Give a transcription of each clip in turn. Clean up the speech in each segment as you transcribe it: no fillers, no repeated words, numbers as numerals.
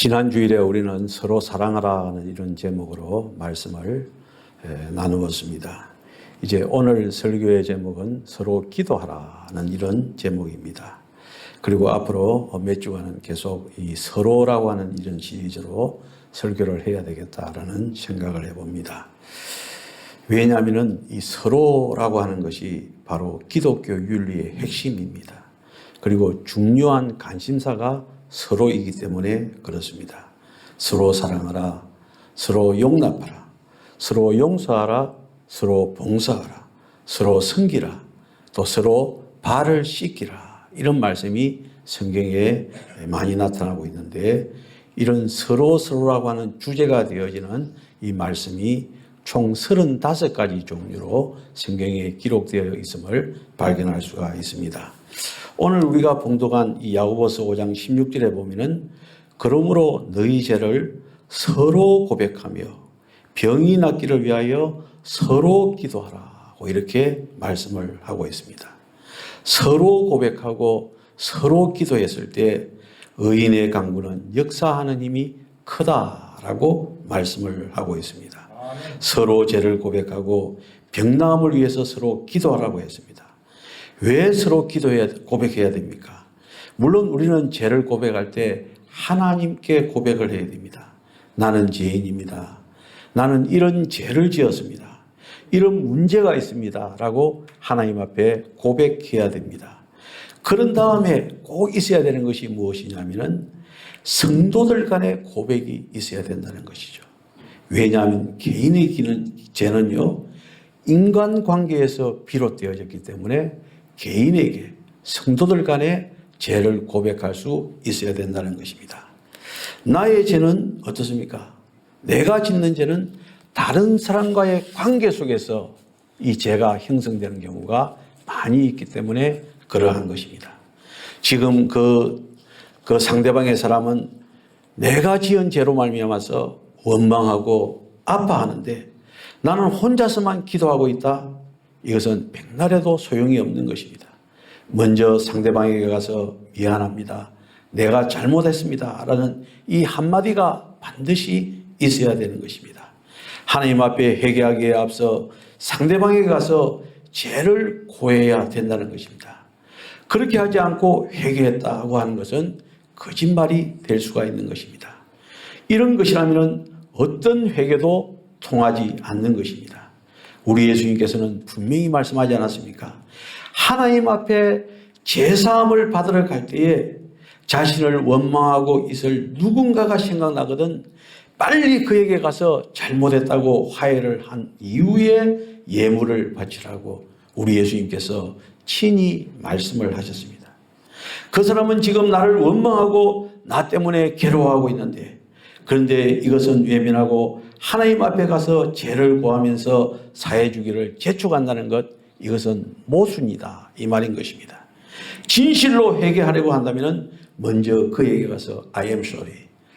지난 주일에 우리는 서로 사랑하라는 이런 제목으로 말씀을 나누었습니다. 이제 오늘 설교의 제목은 서로 기도하라는 이런 제목입니다. 그리고 앞으로 몇 주간은 계속 이 서로라고 하는 이런 시리즈로 설교를 해야 되겠다라는 생각을 해봅니다. 왜냐하면 이 서로라고 하는 것이 바로 기독교 윤리의 핵심입니다. 그리고 중요한 관심사가 서로이기 때문에 그렇습니다. 서로 사랑하라, 서로 용납하라, 서로 용서하라, 서로 봉사하라, 서로 섬기라, 또 서로 발을 씻기라. 이런 말씀이 성경에 많이 나타나고 있는데, 이런 서로라고 하는 주제가 되어지는 이 말씀이 총 35가지 종류로 성경에 기록되어 있음을 발견할 수가 있습니다. 오늘 우리가 봉독한 이 야고보서 5장 16절에 보면은 그러므로 너희 죄를 서로 고백하며 병이 낫기를 위하여 서로 기도하라고 이렇게 말씀을 하고 있습니다. 서로 고백하고 서로 기도했을 때 의인의 강구는 역사하는 힘이 크다라고 말씀을 하고 있습니다. 서로 죄를 고백하고 병나음을 위해서 서로 기도하라고 했습니다. 왜 서로 고백해야 됩니까? 물론 우리는 죄를 고백할 때 하나님께 고백을 해야 됩니다. 나는 죄인입니다. 나는 이런 죄를 지었습니다. 이런 문제가 있습니다. 라고 하나님 앞에 고백해야 됩니다. 그런 다음에 꼭 있어야 되는 것이 무엇이냐면 성도들 간의 고백이 있어야 된다는 것이죠. 왜냐하면 개인의 죄는요, 인간관계에서 비롯되어졌기 때문에 개인에게 성도들 간의 죄를 고백할 수 있어야 된다는 것입니다. 나의 죄는 어떻습니까? 내가 짓는 죄는 다른 사람과의 관계 속에서 이 죄가 형성되는 경우가 많이 있기 때문에 그러한 것입니다. 지금 그 상대방의 사람은 내가 지은 죄로 말미암아서 원망하고 아파하는데 나는 혼자서만 기도하고 있다? 이것은 백날에도 소용이 없는 것입니다. 먼저 상대방에게 가서 미안합니다, 내가 잘못했습니다 라는 이 한마디가 반드시 있어야 되는 것입니다. 하나님 앞에 회개하기에 앞서 상대방에게 가서 죄를 고해야 된다는 것입니다. 그렇게 하지 않고 회개했다고 하는 것은 거짓말이 될 수가 있는 것입니다. 이런 것이라면 어떤 회개도 통하지 않는 것입니다. 우리 예수님께서는 분명히 말씀하지 않았습니까? 하나님 앞에 제사함을 받으러 갈 때에 자신을 원망하고 있을 누군가가 생각나거든 빨리 그에게 가서 잘못했다고 화해를 한 이후에 예물을 바치라고 우리 예수님께서 친히 말씀을 하셨습니다. 그 사람은 지금 나를 원망하고 나 때문에 괴로워하고 있는데, 그런데 이것은 외면하고 하나님 앞에 가서 죄를 고하면서 사해 주기를 재촉한다는 것, 이것은 모순이다 이 말인 것입니다. 진실로 회개하려고 한다면 먼저 그에게 가서 I am sorry,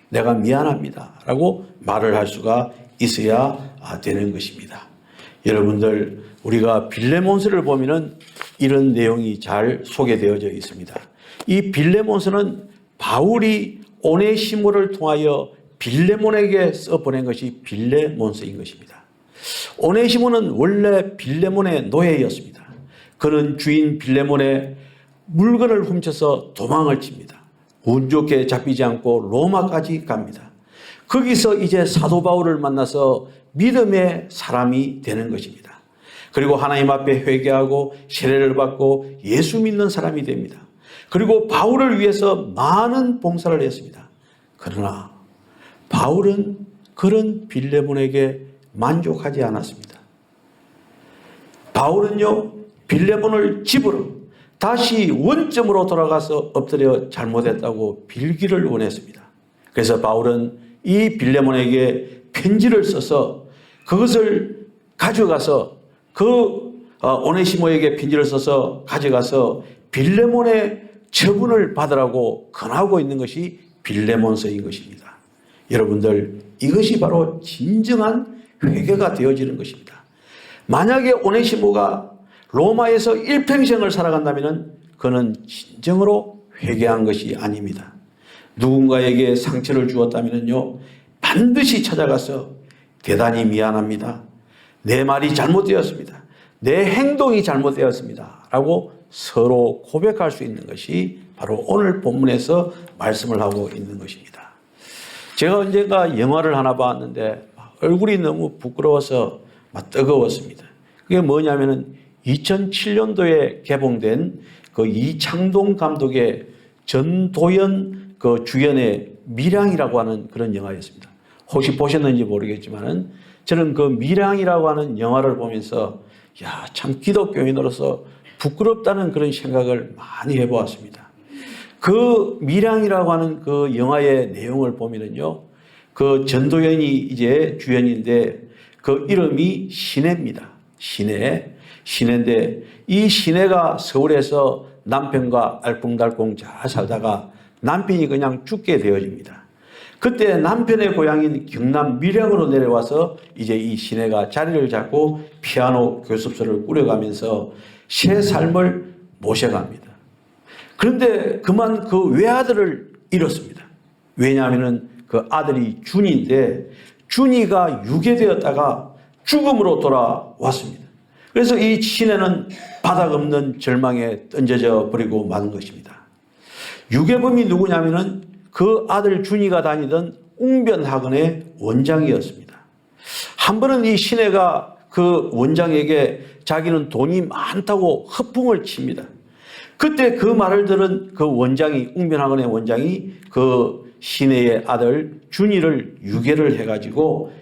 내가 미안합니다 라고 말을 할 수가 있어야 되는 것입니다. 여러분들, 우리가 빌레몬서를 보면 이런 내용이 잘 소개되어져 있습니다. 이 빌레몬서는 바울이 오네시모를 통하여 빌레몬에게 써보낸 것이 빌레몬서인 것입니다. 오네시모는 원래 빌레몬의 노예였습니다. 그는 주인 빌레몬의 물건을 훔쳐서 도망을 칩니다. 운 좋게 잡히지 않고 로마까지 갑니다. 거기서 이제 사도 바울을 만나서 믿음의 사람이 되는 것입니다. 그리고 하나님 앞에 회개하고 세례를 받고 예수 믿는 사람이 됩니다. 그리고 바울을 위해서 많은 봉사를 했습니다. 그러나 바울은 그런 빌레몬에게 만족하지 않았습니다. 바울은요, 빌레몬을 집으로 다시 원점으로 돌아가서 엎드려 잘못했다고 빌기를 원했습니다. 그래서 바울은 이 빌레몬에게 편지를 써서 그것을 가져가서 오네시모에게 편지를 써서 가져가서 빌레몬의 처분을 받으라고 권하고 있는 것이 빌레몬서인 것입니다. 여러분들, 이것이 바로 진정한 회개가 되어지는 것입니다. 만약에 오네시모가 로마에서 일평생을 살아간다면 그는 진정으로 회개한 것이 아닙니다. 누군가에게 상처를 주었다면요, 반드시 찾아가서 대단히 미안합니다. 내 말이 잘못되었습니다. 내 행동이 잘못되었습니다. 라고 서로 고백할 수 있는 것이 바로 오늘 본문에서 말씀을 하고 있는 것입니다. 제가 언젠가 영화를 하나 봤는데 얼굴이 너무 부끄러워서 막 뜨거웠습니다. 그게 뭐냐면은 2007년도에 개봉된 그 이창동 감독의 전도연 그 주연의 밀양이라고 하는 그런 영화였습니다. 혹시 보셨는지 모르겠지만은 저는 그 밀양이라고 하는 영화를 보면서 야, 참 기독교인으로서 부끄럽다는 그런 생각을 많이 해보았습니다. 그 밀양이라고 하는 그 영화의 내용을 보면은요, 그 전도연이 이제 주연인데 그 이름이 신혜입니다. 신혜인데 이 신혜가 서울에서 남편과 알콩달콩 잘 살다가 남편이 그냥 죽게 되어집니다. 그때 남편의 고향인 경남 밀양으로 내려와서 이제 이 신혜가 자리를 잡고 피아노 교습소를 꾸려가면서 새 삶을 모셔갑니다. 그런데 그만 그 외아들을 잃었습니다. 왜냐하면 그 아들이 준이인데 준이가 유괴되었다가 죽음으로 돌아왔습니다. 그래서 이 신혜는 바닥 없는 절망에 던져져 버리고 마는 것입니다. 유괴범이 누구냐면은 그 아들 준이가 다니던 웅변학원의 원장이었습니다. 한 번은 이 신혜가 그 원장에게 자기는 돈이 많다고 허풍을 칩니다. 그때 그 말을 들은 그 원장이, 웅변학원의 원장이 그 신혜의 아들 준이를 유괴를 해가지고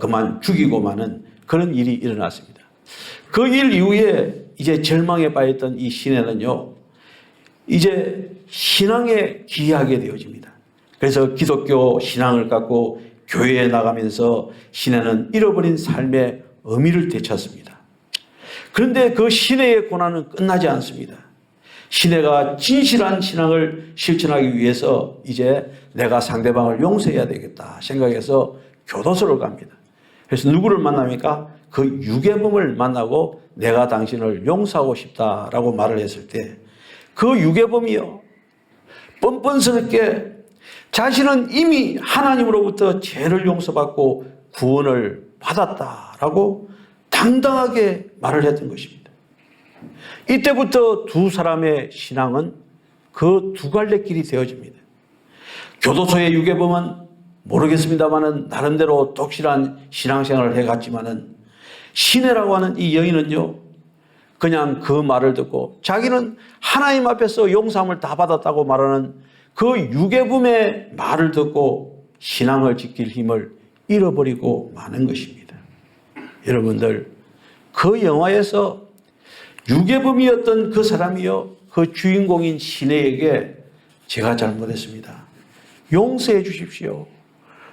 그만 죽이고 마는 그런 일이 일어났습니다. 그 일 이후에 이제 절망에 빠졌던 이 신혜는요, 이제 신앙에 기이하게 되어집니다. 그래서 기독교 신앙을 갖고 교회에 나가면서 신혜는 잃어버린 삶의 의미를 되찾습니다. 그런데 그 신혜의 고난은 끝나지 않습니다. 신혜가 진실한 신앙을 실천하기 위해서 이제 내가 상대방을 용서해야 되겠다 생각해서 교도소를 갑니다. 그래서 누구를 만납니까? 그 유괴범을 만나고 내가 당신을 용서하고 싶다라고 말을 했을 때 그 유괴범이요, 뻔뻔스럽게 자신은 이미 하나님으로부터 죄를 용서받고 구원을 받았다라고 당당하게 말을 했던 것입니다. 이때부터 두 사람의 신앙은 그 두 갈래 길이 되어집니다. 교도소의 유괴범은 모르겠습니다만은 나름대로 독실한 신앙생활을 해갔지만은 신혜라고 하는 이 여인은요, 그냥 그 말을 듣고 자기는 하나님 앞에서 용서함을 다 받았다고 말하는 그 유괴범의 말을 듣고 신앙을 지킬 힘을 잃어버리고 마는 것입니다. 여러분들, 그 영화에서 유괴범이었던 그 사람이요, 그 주인공인 신혜에게 제가 잘못했습니다, 용서해 주십시오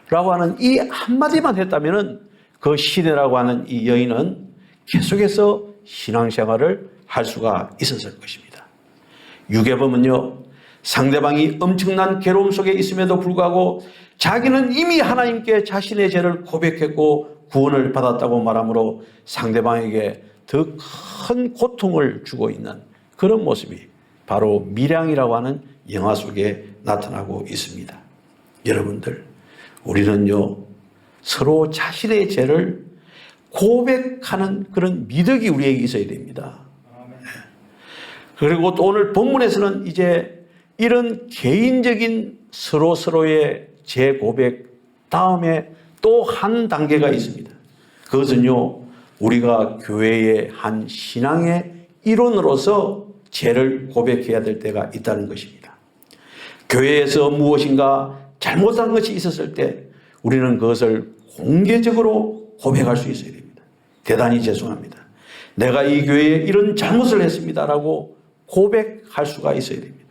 라고 하는 이 한마디만 했다면 그 신혜라고 하는 이 여인은 계속해서 신앙생활을 할 수가 있었을 것입니다. 유괴범은요, 상대방이 엄청난 괴로움 속에 있음에도 불구하고 자기는 이미 하나님께 자신의 죄를 고백했고 구원을 받았다고 말하므로 상대방에게 더 큰 고통을 주고 있는 그런 모습이 바로 밀양이라고 하는 영화 속에 나타나고 있습니다. 여러분들, 우리는요, 서로 자신의 죄를 고백하는 그런 미덕이 우리에게 있어야 됩니다. 그리고 또 오늘 본문에서는 이제 이런 개인적인 서로의 죄 고백 다음에 또 한 단계가 있습니다. 그것은요, 우리가 교회의 한 신앙의 일원으로서 죄를 고백해야 될 때가 있다는 것입니다. 교회에서 무엇인가 잘못한 것이 있었을 때 우리는 그것을 공개적으로 고백할 수 있어야 됩니다. 대단히 죄송합니다, 내가 이 교회에 이런 잘못을 했습니다라고 고백할 수가 있어야 됩니다.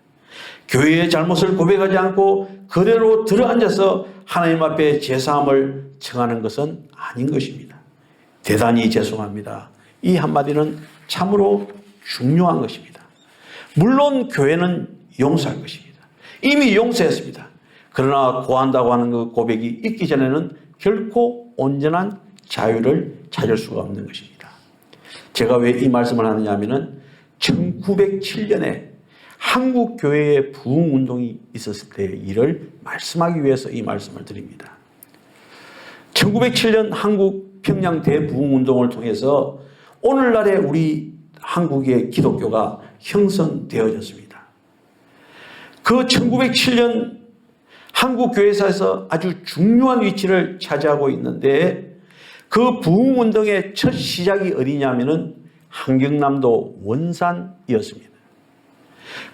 교회의 잘못을 고백하지 않고 그대로 들어앉아서 하나님 앞에 죄사함을 청하는 것은 아닌 것입니다. 대단히 죄송합니다, 이 한마디는 참으로 중요한 것입니다. 물론 교회는 용서할 것입니다. 이미 용서했습니다. 그러나 고한다고 하는 그 고백이 있기 전에는 결코 온전한 자유를 찾을 수가 없는 것입니다. 제가 왜 이 말씀을 하느냐 하면은 1907년에 한국 교회의 부흥 운동이 있었을 때의 일을 말씀하기 위해서 이 말씀을 드립니다. 1907년 한국 평양 대부흥 운동을 통해서 오늘날의 우리 한국의 기독교가 형성되어졌습니다. 그 1907년 한국 교회사에서 아주 중요한 위치를 차지하고 있는데 그 부흥 운동의 첫 시작이 어디냐면은 한경남도 원산이었습니다.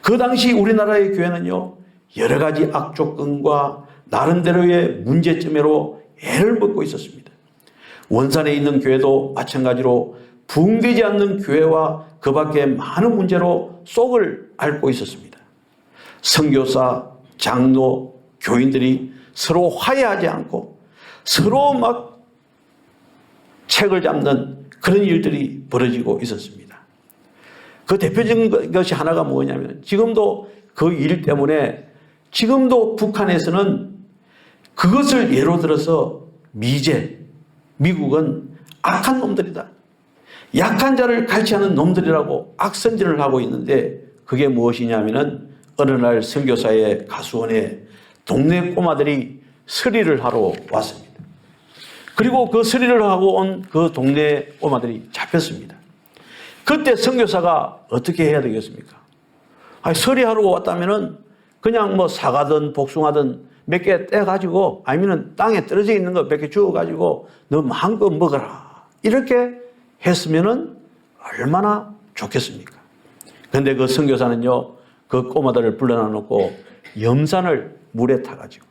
그 당시 우리나라의 교회는요, 여러 가지 악조건과 나름대로의 문제점으로 애를 먹고 있었습니다. 원산에 있는 교회도 마찬가지로 부흥되지 않는 교회와 그 밖에 많은 문제로 속을 앓고 있었습니다. 선교사, 장로, 교인들이 서로 화해하지 않고 서로 막 책을 잡는 그런 일들이 벌어지고 있었습니다. 그 대표적인 것이 하나가 뭐냐면 지금도 그 일 때문에 지금도 북한에서는 그것을 예로 들어서 미국은 악한 놈들이다, 약한 자를 갈취하는 놈들이라고 악선전을 하고 있는데 그게 무엇이냐면은 어느 날 선교사의 가수원에 동네 꼬마들이 서리를 하러 왔습니다. 그리고 그 서리를 하고 온 그 동네 꼬마들이 잡혔습니다. 그때 선교사가 어떻게 해야 되겠습니까? 서리하러 왔다면은 그냥 뭐 사과든 복숭아든 몇 개 떼가지고 아니면 땅에 떨어져 있는 거 몇 개 주워가지고 너 마음껏 먹어라, 이렇게 했으면은 얼마나 좋겠습니까? 그런데 그 선교사는요, 그 꼬마들을 불러놔 놓고 염산을 물에 타가지고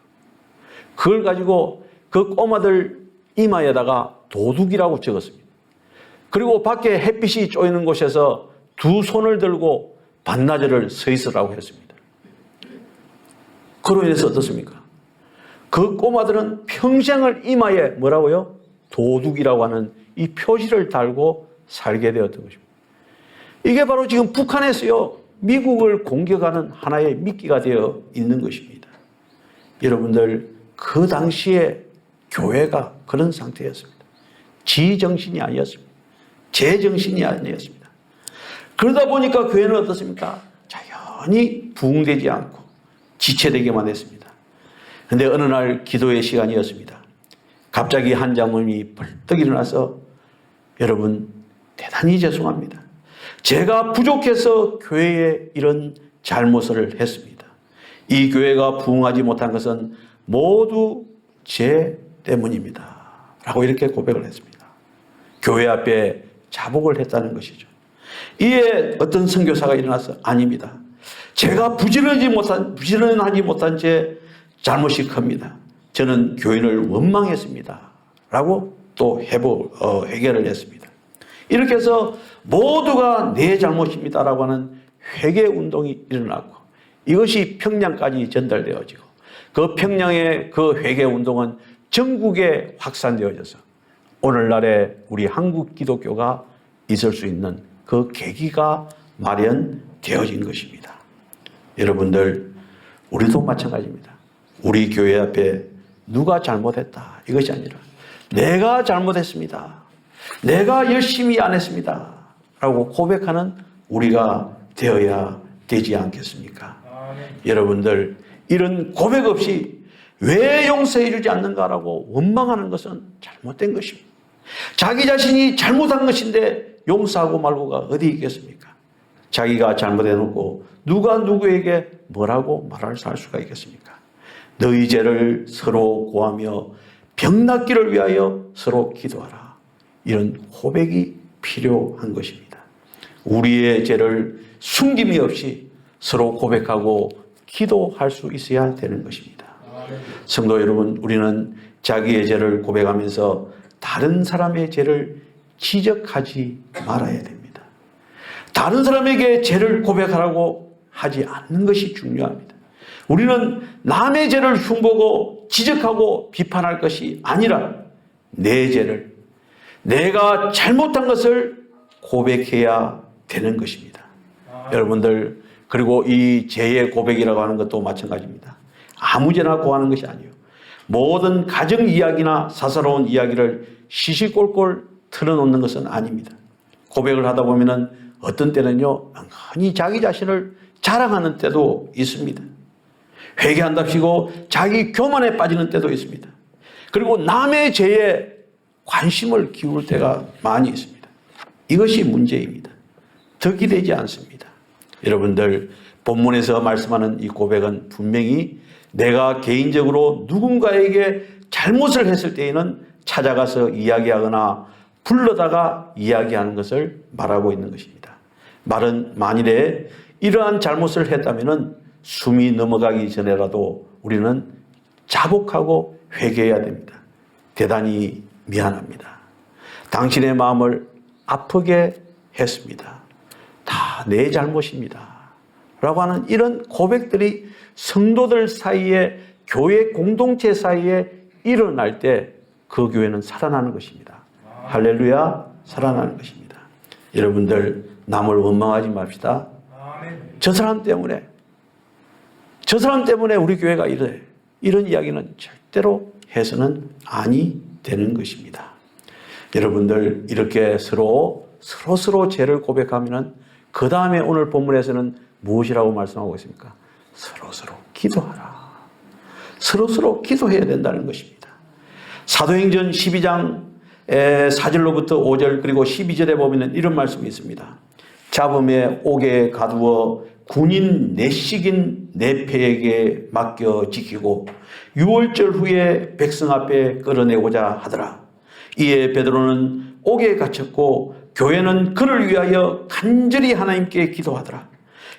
그걸 가지고 그 꼬마들 이마에다가 도둑이라고 적었습니다. 그리고 밖에 햇빛이 쪼이는 곳에서 두 손을 들고 반나절을 서 있으라고 했습니다. 그로 인해서 어떻습니까? 그 꼬마들은 평생을 이마에 뭐라고요? 도둑이라고 하는 이 표시를 달고 살게 되었던 것입니다. 이게 바로 지금 북한에서요, 미국을 공격하는 하나의 미끼가 되어 있는 것입니다. 여러분들, 그 당시에 교회가 그런 상태였습니다. 지정신이 아니었습니다. 제정신이 아니었습니다. 그러다 보니까 교회는 어떻습니까? 자연히 부흥되지 않고 지체되기만 했습니다. 그런데 어느 날 기도의 시간이었습니다. 갑자기 한 장모님이 벌떡 일어나서, 여러분 대단히 죄송합니다. 제가 부족해서 교회에 이런 잘못을 했습니다. 이 교회가 부흥하지 못한 것은 모두 제 때문입니다. 라고 이렇게 고백을 했습니다. 교회 앞에 자복을 했다는 것이죠. 이에 어떤 선교사가 일어나서, 아닙니다. 제가 부지런하지 못한 제 잘못이 큽니다. 저는 교인을 원망했습니다. 라고 또 해결을 했습니다. 이렇게 해서 모두가 내 잘못입니다. 라고 하는 회개 운동이 일어났고 이것이 평양까지 전달되어지고 그 평양의 그 회개 운동은 전국에 확산되어져서 오늘날의 우리 한국 기독교가 있을 수 있는 그 계기가 마련되어진 것입니다. 여러분들, 우리도 마찬가지입니다. 우리 교회 앞에 누가 잘못했다, 이것이 아니라 내가 잘못했습니다, 내가 열심히 안 했습니다 라고 고백하는 우리가 되어야 되지 않겠습니까? 여러분들, 이런 고백 없이 왜 용서해 주지 않는가라고 원망하는 것은 잘못된 것입니다. 자기 자신이 잘못한 것인데 용서하고 말고가 어디 있겠습니까? 자기가 잘못해놓고 누가 누구에게 뭐라고 말할 수가 있겠습니까? 너희 죄를 서로 고하며 병 낫기를 위하여 서로 기도하라. 이런 고백이 필요한 것입니다. 우리의 죄를 숨김이 없이 서로 고백하고 기도할 수 있어야 되는 것입니다. 성도 여러분, 우리는 자기의 죄를 고백하면서 다른 사람의 죄를 지적하지 말아야 됩니다. 다른 사람에게 죄를 고백하라고 하지 않는 것이 중요합니다. 우리는 남의 죄를 흉보고 지적하고 비판할 것이 아니라 내 죄를, 내가 잘못한 것을 고백해야 되는 것입니다. 여러분들, 그리고 이 죄의 고백이라고 하는 것도 마찬가지입니다. 아무 죄나 고하는 것이 아니에요. 모든 가정 이야기나 사사로운 이야기를 시시콜콜 털어놓는 것은 아닙니다. 고백을 하다 보면은 어떤 때는요, 멍하니 자기 자신을 자랑하는 때도 있습니다. 회개한답시고 자기 교만에 빠지는 때도 있습니다. 그리고 남의 죄에 관심을 기울 때가 많이 있습니다. 이것이 문제입니다. 덕이 되지 않습니다. 여러분들, 본문에서 말씀하는 이 고백은 분명히 내가 개인적으로 누군가에게 잘못을 했을 때에는 찾아가서 이야기하거나 불러다가 이야기하는 것을 말하고 있는 것입니다. 말은 만일에 이러한 잘못을 했다면 숨이 넘어가기 전에라도 우리는 자복하고 회개해야 됩니다. 대단히 미안합니다. 당신의 마음을 아프게 했습니다. 다 내 잘못입니다. 라고 하는 이런 고백들이 성도들 사이에, 교회 공동체 사이에 일어날 때 그 교회는 살아나는 것입니다. 할렐루야, 살아나는 것입니다. 여러분들, 남을 원망하지 맙시다. 저 사람 때문에 우리 교회가 이래. 이런 이야기는 절대로 해서는 아니 되는 것입니다. 여러분들, 이렇게 서로 죄를 고백하면 그 다음에 오늘 본문에서는 무엇이라고 말씀하고 있습니까? 서로 기도하라. 서로 기도해야 된다는 것입니다. 사도행전 12장 4절로부터 5절 그리고 12절에 보면 이런 말씀이 있습니다. 잡음에 옥에 가두어 군인 내식인 내패에게 맡겨 지키고 6월절 후에 백성 앞에 끌어내고자 하더라. 이에 베드로는 옥에 갇혔고 교회는 그를 위하여 간절히 하나님께 기도하더라.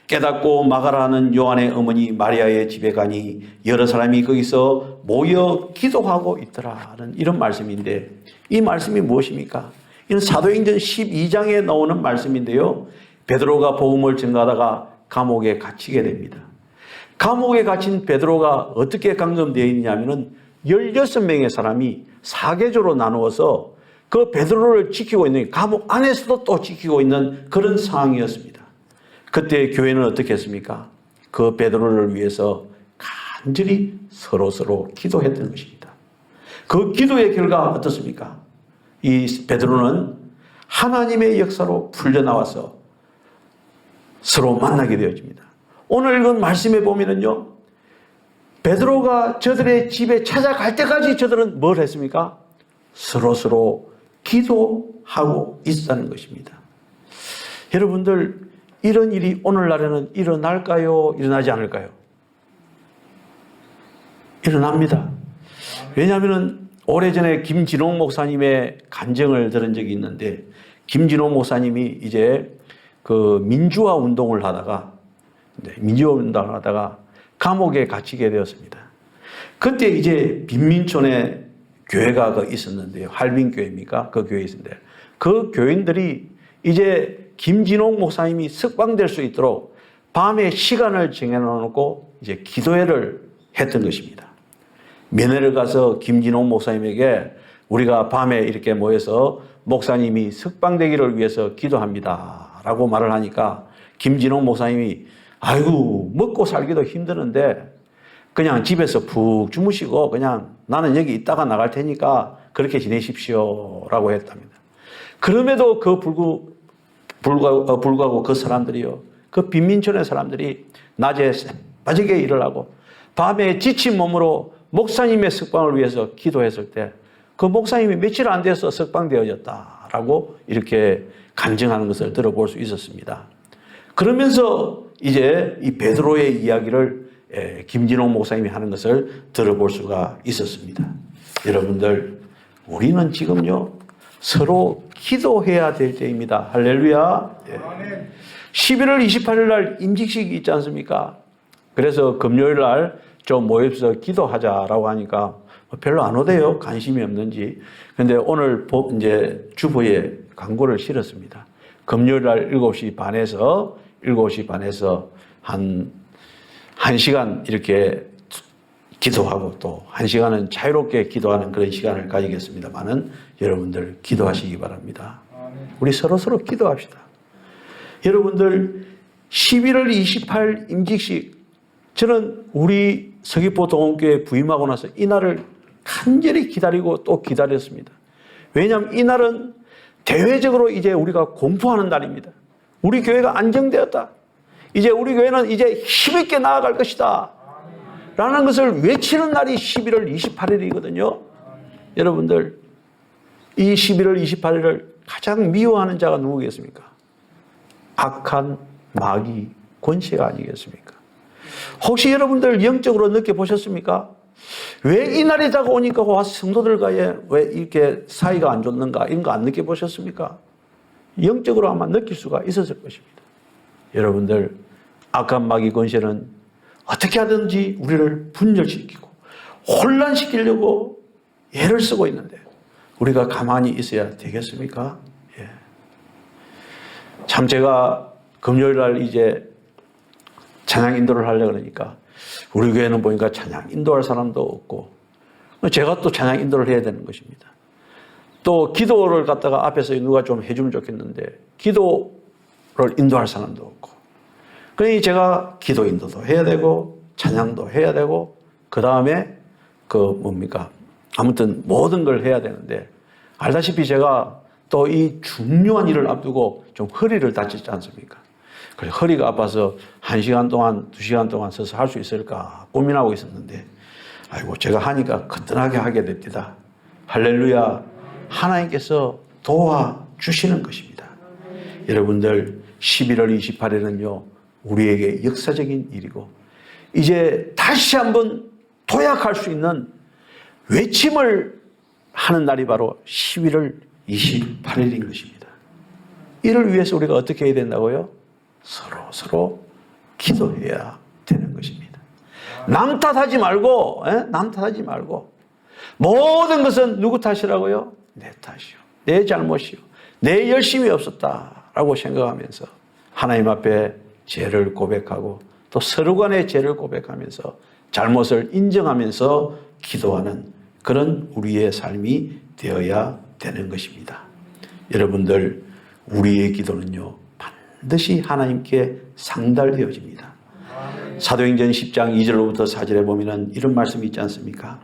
깨닫고 마가라 하는 요한의 어머니 마리아의 집에 가니 여러 사람이 거기서 모여 기도하고 있더라는 이런 말씀인데, 이 말씀이 무엇입니까? 이는 사도행전 12장에 나오는 말씀인데요. 베드로가 복음을 전가하다가 감옥에 갇히게 됩니다. 감옥에 갇힌 베드로가 어떻게 감금되어 있냐면은 16명의 사람이 사계조로 나누어서 그 베드로를 지키고 있는, 감옥 안에서도 또 지키고 있는 그런 상황이었습니다. 그때 교회는 어떻게 했습니까? 그 베드로를 위해서 간절히 서로 기도했던 것입니다. 그 기도의 결과 어떻습니까? 이 베드로는 하나님의 역사로 풀려나와서 서로 만나게 되어집니다. 오늘 읽은 말씀에 보면은요, 베드로가 저들의 집에 찾아갈 때까지 저들은 뭘 했습니까? 서로 기도하고 있었다는 것입니다. 여러분들, 이런 일이 오늘날에는 일어날까요? 일어나지 않을까요? 일어납니다. 왜냐하면 오래전에 김진홍 목사님의 간증을 들은 적이 있는데, 김진홍 목사님이 이제 그 민주화 운동을 하다가 감옥에 갇히게 되었습니다. 그때 이제 빈민촌에 교회가 있었는데요. 할빈교회입니까? 그 교회에 있었는데, 그 교인들이 이제 김진홍 목사님이 석방될 수 있도록 밤에 시간을 정해놓고 이제 기도회를 했던 것입니다. 면회를 가서 김진홍 목사님에게 우리가 밤에 이렇게 모여서 목사님이 석방되기를 위해서 기도합니다 라고 말을 하니까 김진홍 목사님이 아이고, 먹고 살기도 힘드는데 그냥 집에서 푹 주무시고 그냥 나는 여기 있다가 나갈 테니까 그렇게 지내십시오 라고 했답니다. 그럼에도 불구하고 그 사람들이요, 그 빈민촌의 사람들이 낮에 새빠지게 일을 하고 밤에 지친 몸으로 목사님의 석방을 위해서 기도했을 때 그 목사님이 며칠 안 돼서 석방되어졌다라고 이렇게 간증하는 것을 들어볼 수 있었습니다. 그러면서 이제 이 베드로의 이야기를 김진홍 목사님이 하는 것을 들어볼 수가 있었습니다. 여러분들, 우리는 지금요 서로 기도해야 될 때입니다. 할렐루야. 11월 28일 날 임직식이 있지 않습니까? 그래서 금요일 날 좀 모여서 기도하자라고 하니까 별로 안 오대요. 관심이 없는지. 근데 오늘 이제 주보에 광고를 실었습니다. 금요일 날 7시 반에서 한 1시간 이렇게 기도하고 또 1시간은 자유롭게 기도하는 그런 시간을 가지겠습니다만은 여러분들 기도하시기 바랍니다. 우리 서로 기도합시다. 여러분들 11월 28일 임직식, 저는 우리 서귀포 동원교회 부임하고 나서 이 날을 간절히 기다리고 또 기다렸습니다. 왜냐하면 이 날은 대외적으로 이제 우리가 공포하는 날입니다. 우리 교회가 안정되었다. 이제 우리 교회는 이제 힘있게 나아갈 것이다 라는 것을 외치는 날이 11월 28일이거든요. 여러분들, 이 11월 28일을 가장 미워하는 자가 누구겠습니까? 악한 마귀 권세가 아니겠습니까? 혹시 여러분들 영적으로 느껴보셨습니까? 왜 이 날이 다가오니까 와 성도들과의 왜 이렇게 사이가 안 좋는가, 이런 거 안 느껴보셨습니까? 영적으로 아마 느낄 수가 있었을 것입니다. 여러분들, 악한 마귀 권세는 어떻게 하든지 우리를 분열시키고 혼란시키려고 애를 쓰고 있는데 우리가 가만히 있어야 되겠습니까? 예. 참 제가 금요일 날 이제 찬양 인도를 하려고 그러니까 우리 교회는 보니까 찬양 인도할 사람도 없고 제가 또 찬양 인도를 해야 되는 것입니다. 또 기도를 갖다가 앞에서 누가 좀 해주면 좋겠는데 기도를 인도할 사람도 없고 그러니 제가 기도 인도도 해야 되고 찬양도 해야 되고 그 다음에 아무튼 모든 걸 해야 되는데 알다시피 제가 또 이 중요한 일을 앞두고 좀 허리를 다치지 않습니까? 그래서 허리가 아파서 1시간 동안 2시간 동안 서서 할 수 있을까 고민하고 있었는데 아이고 제가 하니까 거뜬하게 하게 됩니다. 할렐루야. 하나님께서 도와주시는 것입니다. 여러분들 11월 28일은요 우리에게 역사적인 일이고 이제 다시 한번 도약할 수 있는 외침을 하는 날이 바로 11월 28일인 것입니다. 이를 위해서 우리가 어떻게 해야 된다고요? 서로 기도해야 되는 것입니다. 남 탓하지 말고, 남 탓하지 말고 모든 것은 누구 탓이라고요? 내 탓이요. 내 잘못이요. 내 열심이 없었다라고 생각하면서 하나님 앞에 죄를 고백하고 또 서로 간의 죄를 고백하면서 잘못을 인정하면서 기도하는 그런 우리의 삶이 되어야 되는 것입니다. 여러분들, 우리의 기도는요 반드시 하나님께 상달되어집니다. 사도행전 10장 2절로부터 4절에 보면 이런 말씀이 있지 않습니까?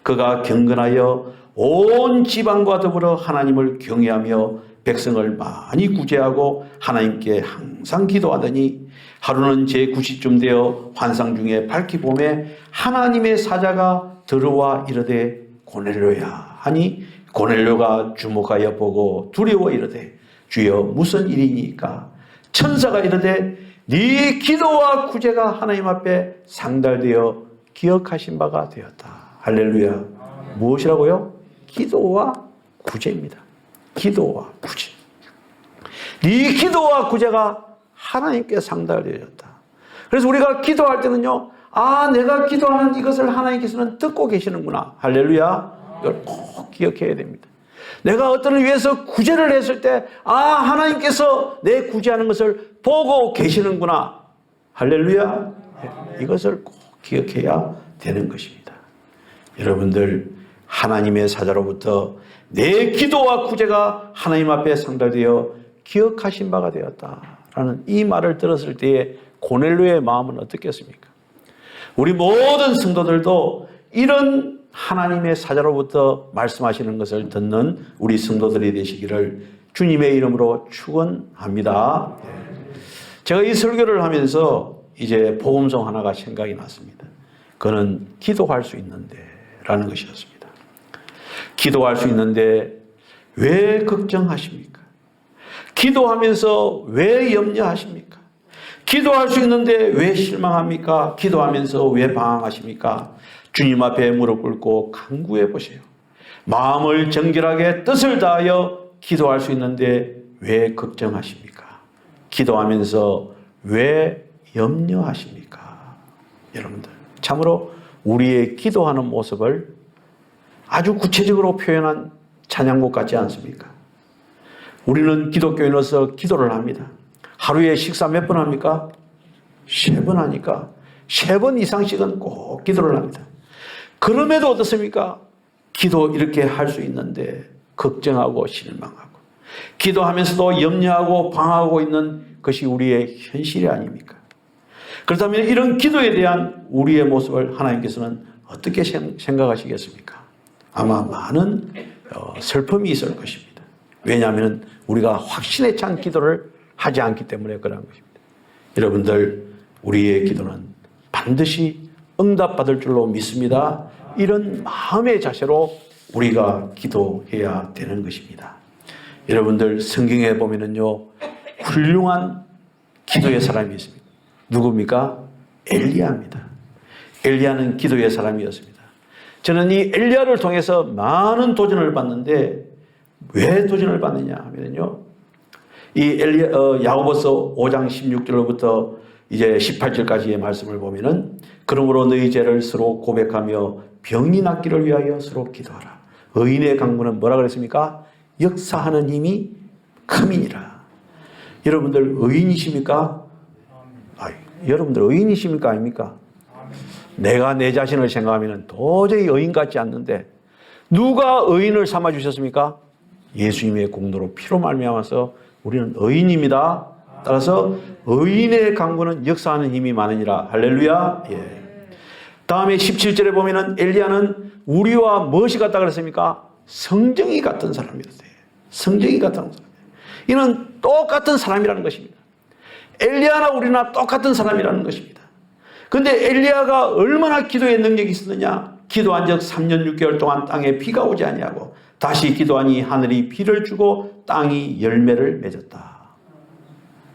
그가 경건하여 온 지방과 더불어 하나님을 경외하며 백성을 많이 구제하고 하나님께 항상 기도하더니 하루는 제9시쯤 되어 환상 중에 밝히 보매 하나님의 사자가 들어와 이르되 고넬료야 하니 고넬료가 주목하여 보고 두려워 이르되 주여 무슨 일이니까? 천사가 이르되 네 기도와 구제가 하나님 앞에 상달되어 기억하신 바가 되었다. 할렐루야. 무엇이라고요? 기도와 구제입니다. 기도와 구제. 네 기도와 구제가 하나님께 상달되었다. 그래서 우리가 기도할 때는요, 내가 기도하는 이것을 하나님께서는 듣고 계시는구나. 할렐루야. 이걸 꼭 기억해야 됩니다. 내가 어떤 을 위해서 구제를 했을 때 하나님께서 내 구제하는 것을 보고 계시는구나. 할렐루야. 이것을 꼭 기억해야 되는 것입니다. 여러분들, 하나님의 사자로부터 내 기도와 구제가 하나님 앞에 상달되어 기억하신 바가 되었다라는 이 말을 들었을 때에 고넬료의 마음은 어떻겠습니까? 우리 모든 성도들도 이런 하나님의 사자로부터 말씀하시는 것을 듣는 우리 성도들이 되시기를 주님의 이름으로 축원합니다. 제가 이 설교를 하면서 이제 복음송 하나가 생각이 났습니다. 그는 기도할 수 있는데 라는 것이었습니다. 기도할 수 있는데 왜 걱정하십니까? 기도하면서 왜 염려하십니까? 기도할 수 있는데 왜 실망합니까? 기도하면서 왜 방황하십니까? 주님 앞에 무릎 꿇고 간구해 보세요. 마음을 정결하게 뜻을 다하여 기도할 수 있는데 왜 걱정하십니까? 기도하면서 왜 염려하십니까? 여러분들, 참으로 우리의 기도하는 모습을 아주 구체적으로 표현한 찬양곡 같지 않습니까? 우리는 기독교인으로서 기도를 합니다. 하루에 식사 몇 번 합니까? 3번 하니까 3번 이상씩은 꼭 기도를 합니다. 그럼에도 어떻습니까? 기도 이렇게 할 수 있는데 걱정하고 실망하고 기도하면서도 염려하고 방황하고 있는 것이 우리의 현실이 아닙니까? 그렇다면 이런 기도에 대한 우리의 모습을 하나님께서는 어떻게 생각하시겠습니까? 아마 많은 슬픔이 있을 것입니다. 왜냐하면 우리가 확신에 찬 기도를 하지 않기 때문에 그런 것입니다. 여러분들, 우리의 기도는 반드시 응답받을 줄로 믿습니다. 이런 마음의 자세로 우리가 기도해야 되는 것입니다. 여러분들, 성경에 보면은요, 훌륭한 기도의 사람이 있습니다. 누굽니까? 엘리야입니다. 엘리야는 기도의 사람이었습니다. 저는 이 엘리야를 통해서 많은 도전을 받는데, 왜 도전을 받느냐 하면요, 이 야고보서 5장 16절로부터 이제 18절까지의 말씀을 보면은, 그러므로 너희 죄를 서로 고백하며 병이 낫기를 위하여 서로 기도하라. 의인의 강구는 뭐라 그랬습니까? 역사하는 힘이 큼이니라. 여러분들 의인이십니까? 여러분들 의인이십니까? 아닙니까? 내가 내 자신을 생각하면 도저히 의인 같지 않는데, 누가 의인을 삼아 주셨습니까? 예수님의 공로로 피로 말미암아서 우리는 의인입니다. 따라서 의인의 강구는 역사하는 힘이 많으니라. 할렐루야. 예. 다음에 17절에 보면은 엘리야는 우리와 무엇이 같다 그랬습니까? 성정이 같은 사람이었어요. 성정이 같은 사람. 이는 똑같은 사람이라는 것입니다. 엘리야나 우리나 똑같은 사람이라는 것입니다. 그런데 엘리야가 얼마나 기도의 능력이 있었느냐? 기도한 적 3년 6개월 동안 땅에 비가 오지 아니하고 다시 기도하니 하늘이 비를 주고 땅이 열매를 맺었다.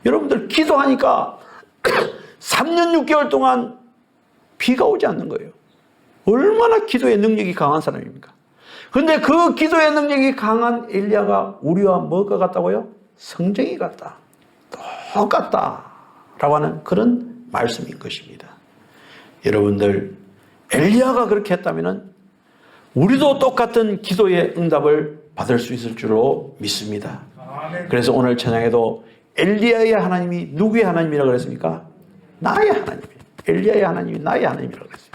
여러분들, 기도하니까 3년 6개월 동안 비가 오지 않는 거예요. 얼마나 기도의 능력이 강한 사람입니까? 그런데 그 기도의 능력이 강한 엘리야가 우리와 뭐가 같다고요? 성정이 같다. 똑같다라고 하는 그런 말씀인 것입니다. 여러분들, 엘리야가 그렇게 했다면 우리도 똑같은 기도의 응답을 받을 수 있을 줄로 믿습니다. 그래서 오늘 찬양에도 엘리야의 하나님이 누구의 하나님이라고 그랬습니까? 나의 하나님. 엘리야의 하나님이 나의 하나님이라고 그랬어요.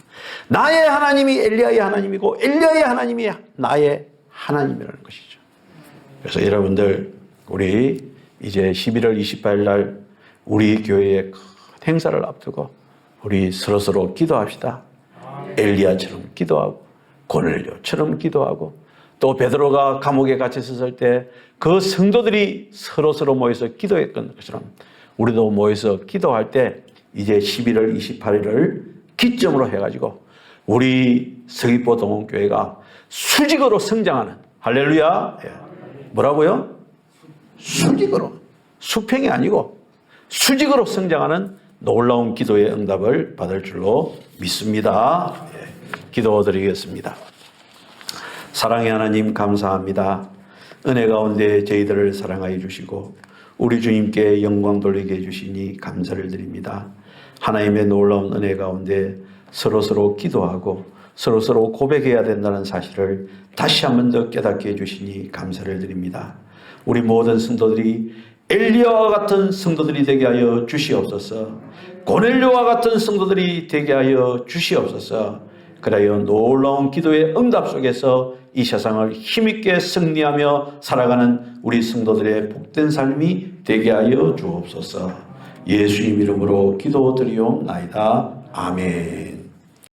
나의 하나님이 엘리야의 하나님이고 엘리야의 하나님이 나의 하나님이라는 것이죠. 그래서 여러분들, 우리 이제 11월 28일 날 우리 교회의 큰 행사를 앞두고 우리 서로서로 기도합시다. 엘리야처럼 기도하고 고넬료처럼 기도하고, 또 베드로가 감옥에 갇혀 있었을 때 그 성도들이 서로서로 모여서 기도했던 것처럼 우리도 모여서 기도할 때 이제 11월 28일을 기점으로 해가지고 우리 서귀포 동원교회가 수직으로 성장하는, 할렐루야. 뭐라고요? 수직으로, 수평이 아니고 수직으로 성장하는 놀라운 기도의 응답을 받을 줄로 믿습니다. 기도드리겠습니다. 사랑의 하나님, 감사합니다. 은혜 가운데 저희들을 사랑하여 주시고 우리 주님께 영광 돌리게 해주시니 감사를 드립니다. 하나님의 놀라운 은혜 가운데 서로서로 기도하고 서로서로 고백해야 된다는 사실을 다시 한 번 더 깨닫게 해주시니 감사를 드립니다. 우리 모든 성도들이 엘리야와 같은 성도들이 되게 하여 주시옵소서. 고넬료와 같은 성도들이 되게 하여 주시옵소서. 그래야 놀라운 기도의 응답 속에서 이 세상을 힘있게 승리하며 살아가는 우리 성도들의 복된 삶이 되게 하여 주옵소서. 예수님 이름으로 기도드리옵나이다. 아멘.